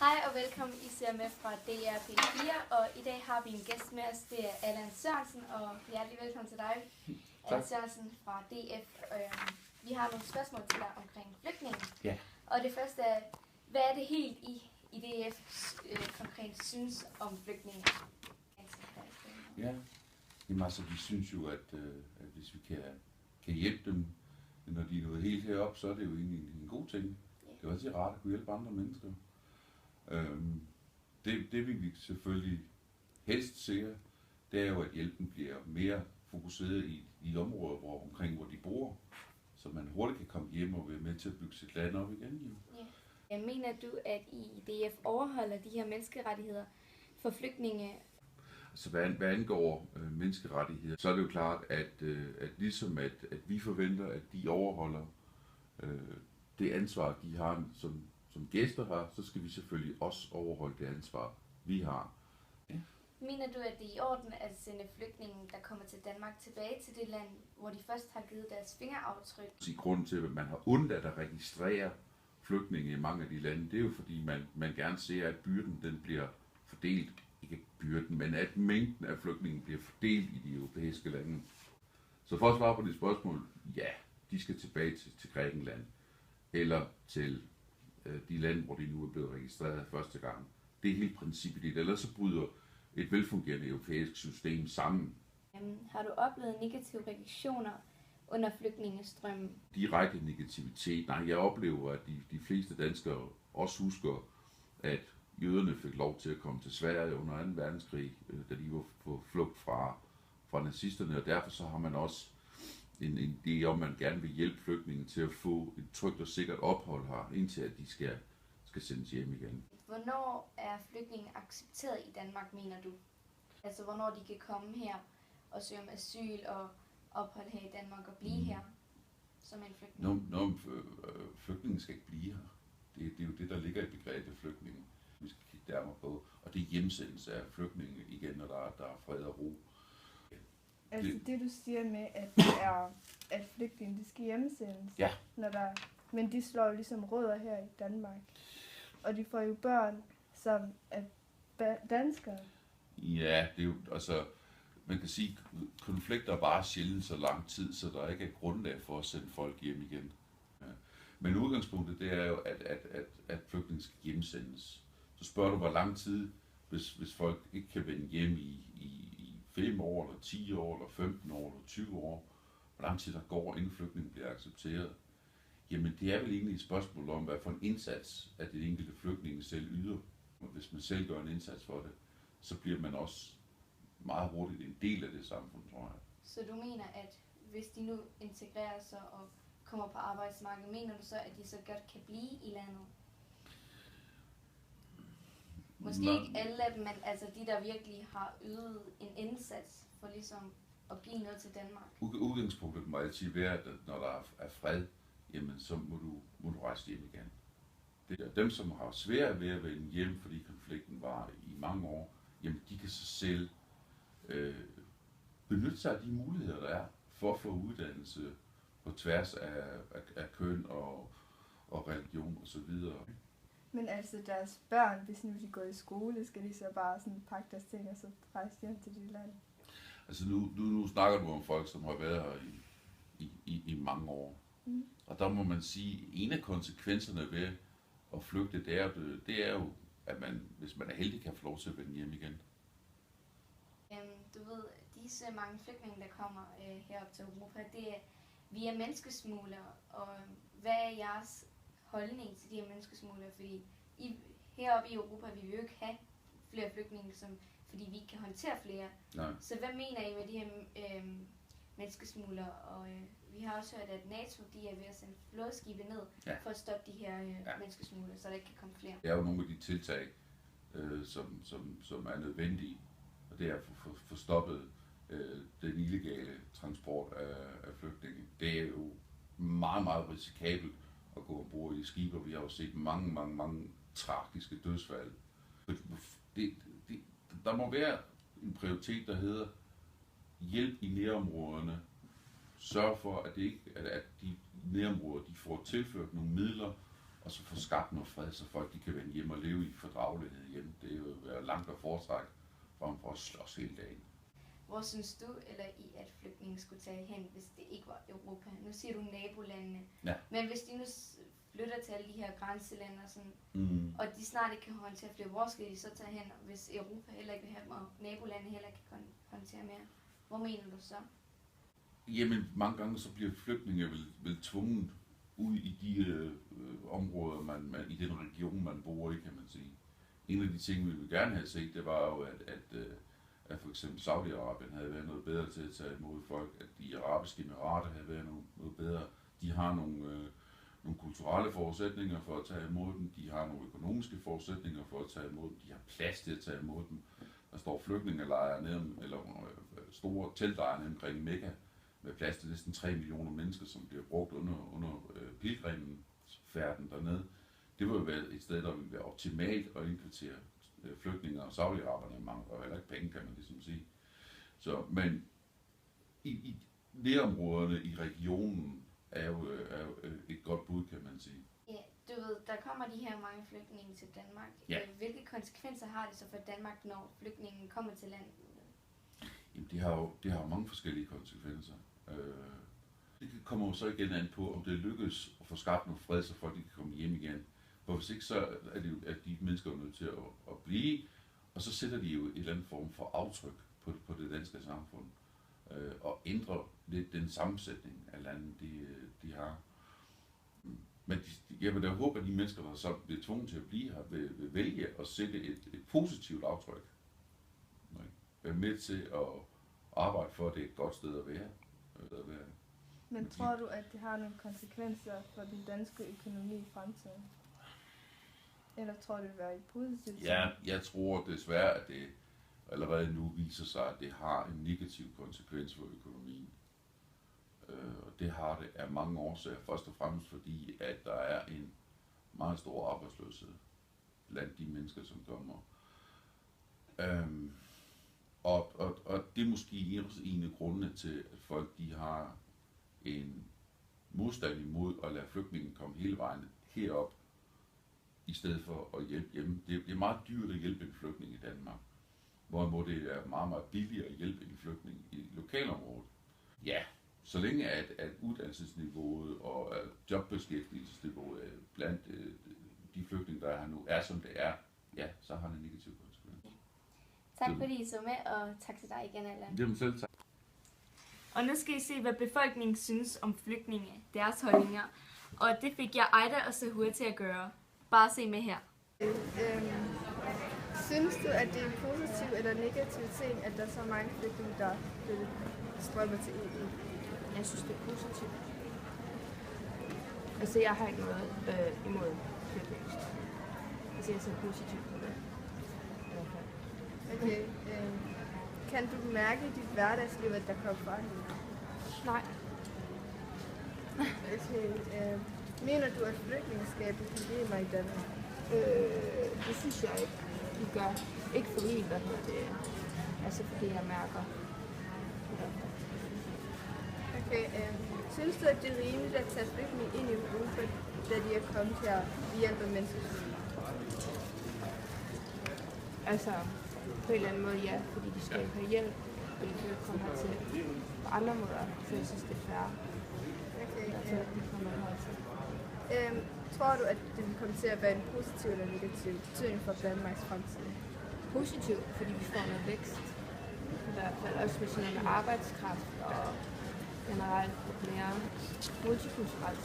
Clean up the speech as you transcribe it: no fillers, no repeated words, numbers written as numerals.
Hej og velkommen. I ser med fra DRP4, og i dag har vi en gæst med os. Det er Allan Sørensen, og hjertelig velkommen til dig, Allan Sørensen fra DF. Vi har nogle spørgsmål til dig omkring flygtninge. Ja. Og det første er, hvad er det helt i DF konkret synes om flygtninge? Ja, jamen altså, vi synes jo, at hvis vi kan hjælpe dem, når de er nået helt herop, så er det jo egentlig en god ting. Det er også rart at kunne hjælpe andre mennesker. Det vi selvfølgelig helst ser, det er jo, at hjælpen bliver mere fokuseret i områder hvor de bor, så man hurtigt kan komme hjem og være med til at bygge sit land op igen. Jo. Ja. Mener du, at I DF overholder de her menneskerettigheder for flygtninge? Altså hvad angår menneskerettigheder, så er det jo klart, at ligesom at vi forventer, at de overholder det ansvar, de har som gæster har, så skal vi selvfølgelig også overholde det ansvar, vi har. Ja. Mener du, at det er i orden at sende flygtninge, der kommer til Danmark, tilbage til det land, hvor de først har givet deres fingeraftryk? Grunden til, at man har undladt at registrere flygtninge i mange af de lande, det er jo fordi, man gerne ser, at byrden den bliver fordelt. Ikke byrden, men at mængden af flygtninge bliver fordelt i de europæiske lande. Så for at svare på det spørgsmål, ja, de skal tilbage til Grækenland, eller til de lande, hvor de nu er blevet registreret første gang. Det er helt princippet i det, ellers så bryder et velfungerende europæisk system sammen. Har du oplevet negative reaktioner under flygtningestrømmen? Direkte negativitet? Nej, jeg oplever, at de fleste danskere også husker, at jøderne fik lov til at komme til Sverige under 2. verdenskrig, da de var på flugt fra nazisterne, og derfor så har man også en idé om, at man gerne vil hjælpe flygtninge til at få et trygt og sikkert ophold her, indtil at de skal sendes hjem igen. Hvornår er flygtninge accepteret i Danmark, mener du? Altså, hvornår de kan komme her og søge om asyl og ophold her i Danmark og blive her som en flygtning? Flygtninge skal ikke blive her. Det er jo det, der ligger i begrebet flygtninge. Vi skal kigge nærmere på, og det er hjemsendelse af flygtninge igen, når der er fred og ro. Altså det du siger med, at flygtninge de skal hjemsendes, ja. Men de slår jo ligesom rødder her i Danmark. Og de får jo børn, som er danskere. Ja, det er jo, altså, man kan sige, konflikter varer sjældent så lang tid, så der ikke er grundlag for at sende folk hjem igen. Ja. Men udgangspunktet, det er jo, at flygtninge skal hjemsendes. Så spørger du, hvor lang tid, hvis folk ikke kan vende hjem i 5 år, eller 10 år, eller 15 år, eller 20 år, hvor lang tid der går, inden flygtningen bliver accepteret. Jamen, det er vel egentlig et spørgsmål om, hvad for en indsats, at det enkelte flygtninge selv yder. Hvis man selv gør en indsats for det, så bliver man også meget hurtigt en del af det samfund, tror jeg. Så du mener, at hvis de nu integrerer sig og kommer på arbejdsmarkedet, mener du så, at de så godt kan blive i landet? Måske ikke alle af dem, men altså de, der virkelig har ydet en indsats for ligesom at give noget til Danmark. Udgangspunktet må altid være, at når der er fred, jamen så må du rejse hjem igen. Det er dem, som har svært ved at vende hjem, fordi konflikten var i mange år, jamen de kan så selv benytte sig af de muligheder, der er for at få uddannelse på tværs af køn og religion osv. Men altså deres børn, hvis nu de går i skole, skal de så bare sådan pakke deres ting og så rejse hjem til de land? Altså nu snakker du om folk, som har været her i mange år. Og der må man sige, at en af konsekvenserne ved at flygte, det er jo, at man, hvis man er heldig, kan få lov til at vende hjem igen. Du ved, disse mange flygtninge, der kommer herop til Europa, det er via menneskesmuglere. Og hvad er jeres holdning til de her menneskesmuglere? Fordi heroppe i Europa vil vi jo ikke have flere flygtninge, fordi vi ikke kan håndtere flere. Nej. Så hvad mener I med de her menneskesmuglere? Og vi har også hørt, at NATO de er ved at sende flådeskibe ned for at stoppe de her menneskesmuglere, så der ikke kan komme flere. Det er jo nogle af de tiltag, som er nødvendige, og det er at få stoppet den illegale transport af flygtninge. Det er jo meget, meget risikabelt at gå ombord i skibe, og vi har jo set mange tragiske dødsfald. Der må være en prioritet, der hedder hjælp i nærområderne. Sørg for, at de nærområder de får tilført nogle midler, og så får skabt noget fred, så folk de kan vende hjem og leve i faglighed hjem. Det er jo været langt at foretrække, frem for at slås hele dagen. Hvor synes du eller I, at flygtninge skulle tage hen, hvis det ikke var Europa? Nu siger du nabolandene. Ja. Men hvis de nu flytter til alle de her grænselande, og, sådan, og de snart ikke kan håndtere flere, hvor skal de så tage hen, hvis Europa heller ikke vil have dem, og nabolandene heller ikke kan håndtere mere? Hvor mener du så? Jamen, mange gange så bliver flygtninge vel tvunget ud i de områder, i den region, man bor i, kan man sige. En af de ting, vi ville gerne have set, det var jo, at for eksempel Saudi-Arabien havde været noget bedre til at tage imod folk, at de arabiske emirater havde været noget bedre. De har nogle kulturelle forudsætninger for at tage imod dem, de har nogle økonomiske forudsætninger for at tage imod dem, de har plads til at tage imod dem. Der står flygtningelejre eller store teltlejre nede omkring Mekka, med plads til næsten 3 millioner mennesker, som bliver brugt under pilgrimsfærden dernede. Det vil jo være et sted, der vil være optimalt at indkvartere flygtninge, og Saudi-Araberne mangler heller ikke penge, kan man ligesom sige. Så, men i nærområderne i regionen er jo et godt bud, kan man sige. Ja, du ved, der kommer de her mange flygtninge til Danmark. Ja. Hvilke konsekvenser har det så for Danmark, når flygtningen kommer til landet? Jamen, det har jo mange forskellige konsekvenser. Det kommer jo så igen an på, om det lykkes at få skabt noget fred, så folk kan komme hjem igen. For hvis ikke, så er det jo, at de mennesker er nødt til at blive, og så sætter de jo et eller andet form for aftryk på det danske samfund, og ændrer lidt den sammensætning af landet, de har. Men jeg vil da håbe, at de mennesker, der så bliver tvunget til at blive her, vil vælge at sætte et positivt aftryk. Være med til at arbejde for, at det er et godt sted at være. Men tror du, at det har nogle konsekvenser for den danske økonomi i fremtiden? Eller tror du, det vil være et positivt? Ja, jeg tror desværre, at det allerede nu viser sig, at det har en negativ konsekvens for økonomien. Og det har det af mange årsager. Først og fremmest fordi, at der er en meget stor arbejdsløshed blandt de mennesker, som kommer. Og det er måske også en af grundene til, at folk de har en modstand imod at lade flygtningen komme hele vejen herop, i stedet for at hjælpe hjemme. Det er meget dyrt at hjælpe en flygtning i Danmark, hvorimod det er meget, meget billigere at hjælpe en flygtning i lokalområdet. Ja, så længe at uddannelsesniveauet og jobbeskæftigelsesniveauet blandt de flygtninge, der er her nu, er som det er, ja, så har det en negativ konsekvens. Tak fordi I så med, og tak til dig igen, Allan. Jamen selv tak. Og nu skal I se, hvad befolkningen synes om flygtninge, deres holdninger. Og det fik jeg Ejda og Sahur til at gøre. Bare se med her. Synes du, at det er en positiv eller negativ ting, at der er så mange flygtninge, der vil strømme til EU? Jeg synes, det er positivt. Altså, jeg har ikke noget imod flygtninge. Altså, jeg ser positivt på det. Okay. Kan du mærke i dit hverdagsliv, at der kommer forandringer? Nej. Okay. Mener du, at flygtninge skaber problemer i Danmark? Det synes jeg ikke, de gør. Ikke for min, hvad hedder det. Altså, fordi jeg mærker. Okay. Synes du, at det er rimeligt at tage flygtninge ind i Europa, da de er kommet her ved hjælp af menneskesmugling? Altså, på en eller anden måde, ja, fordi de skal have hjælp, og de kan komme hertil på andre måder, så jeg synes, det er fair. Okay. Altså, de kommer hertil. Tror du, at det vil komme til at være en positiv eller negativ betydning for Danmarks fremtid? Positivt, fordi vi får noget vækst. I hvert fald også med sådan noget arbejdskraft og generelt mere multikulturelt.